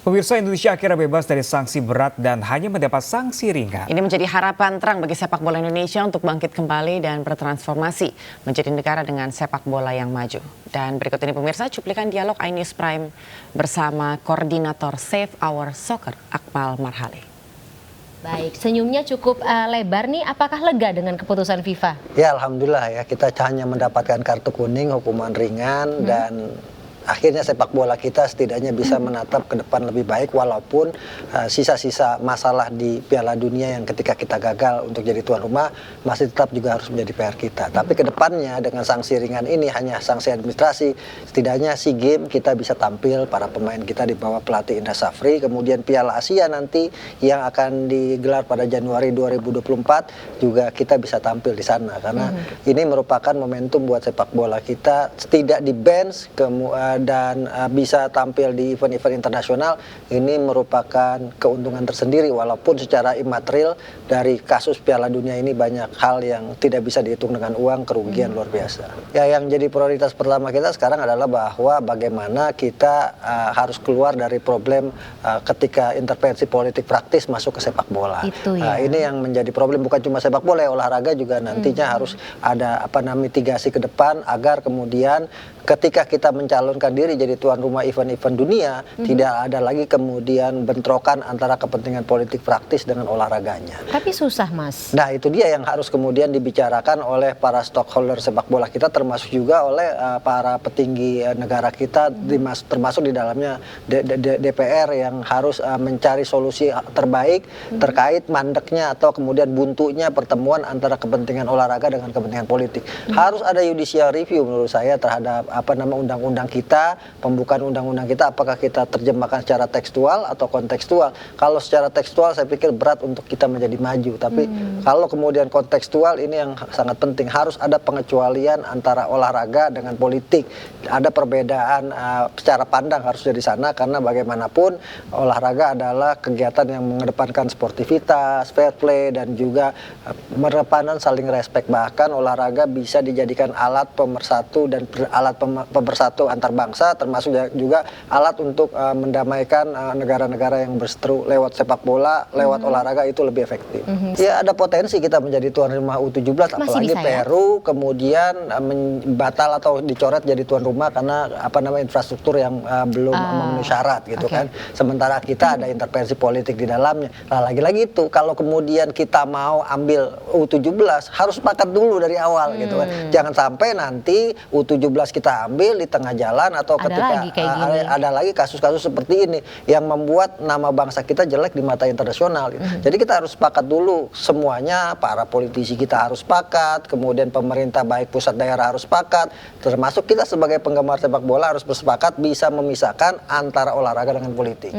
Pemirsa, Indonesia akhirnya bebas dari sanksi berat dan hanya mendapat sanksi ringan. Ini menjadi harapan terang bagi sepak bola Indonesia untuk bangkit kembali dan bertransformasi menjadi negara dengan sepak bola yang maju. Dan berikut ini pemirsa cuplikan dialog iNews Prime bersama Koordinator Save Our Soccer, Akmal Marhali. Baik, senyumnya cukup lebar nih. Apakah lega dengan keputusan FIFA? Ya, alhamdulillah ya, kita hanya mendapatkan kartu kuning, hukuman ringan dan akhirnya sepak bola kita setidaknya bisa menatap ke depan lebih baik walaupun sisa-sisa masalah di Piala Dunia yang ketika kita gagal untuk jadi tuan rumah masih tetap juga harus menjadi PR kita. Tapi ke depannya dengan sanksi ringan ini hanya sanksi administrasi, setidaknya SEA Games kita bisa tampil, para pemain kita di bawah pelatih Indra Safri, kemudian Piala Asia nanti yang akan digelar pada Januari 2024 juga kita bisa tampil di sana karena ini merupakan momentum buat sepak bola kita tidak di bench dan bisa tampil di event-event internasional. Ini merupakan keuntungan tersendiri walaupun secara imaterial dari kasus Piala Dunia ini banyak hal yang tidak bisa dihitung dengan uang, kerugian luar biasa. Ya, yang jadi prioritas pertama kita sekarang adalah bahwa bagaimana kita harus keluar dari problem ketika intervensi politik praktis masuk ke sepak bola. Itu ya. Ini yang menjadi problem bukan cuma sepak bola, olahraga juga nantinya harus ada mitigasi ke depan agar kemudian ketika kita mencalonkan diri jadi tuan rumah event-event dunia, tidak ada lagi kemudian bentrokan antara kepentingan politik praktis dengan olahraganya. Tapi susah, Mas. Nah, itu dia yang harus kemudian dibicarakan oleh para stakeholder sepak bola kita, termasuk juga oleh para petinggi negara kita, termasuk di dalamnya DPR yang harus mencari solusi terbaik terkait mandeknya atau kemudian buntunya pertemuan antara kepentingan olahraga dengan kepentingan politik. Harus ada judicial review menurut saya terhadap undang-undang kita, pembukaan undang-undang kita, apakah kita terjemahkan secara tekstual atau kontekstual. Kalau secara tekstual saya pikir berat untuk kita menjadi maju, tapi kalau kemudian kontekstual ini yang sangat penting, harus ada pengecualian antara olahraga dengan politik. Ada perbedaan secara pandang harus dari sana karena bagaimanapun olahraga adalah kegiatan yang mengedepankan sportivitas, fair play dan juga mengedepankan saling respect. Bahkan olahraga bisa dijadikan alat pemersatu dan alat pemersatu antar bangsa, termasuk juga alat untuk mendamaikan negara-negara yang berseteru lewat sepak bola, lewat olahraga itu lebih efektif. Ya, ada potensi kita menjadi tuan rumah U17, apalagi Peru kemudian batal atau dicoret jadi tuan rumah karena infrastruktur yang belum memenuhi syarat gitu kan. Sementara kita ada intervensi politik di dalamnya. Nah, lagi-lagi itu kalau kemudian kita mau ambil U17 harus sepakat dulu dari awal gitu kan. Jangan sampai nanti U17 kita ambil di tengah jalan atau ketika ada lagi kasus-kasus seperti ini yang membuat nama bangsa kita jelek di mata internasional. Jadi kita harus sepakat dulu semuanya, para politisi kita harus sepakat, kemudian pemerintah baik pusat daerah harus sepakat, termasuk kita sebagai penggemar sepak bola harus bersepakat bisa memisahkan antara olahraga dengan politik.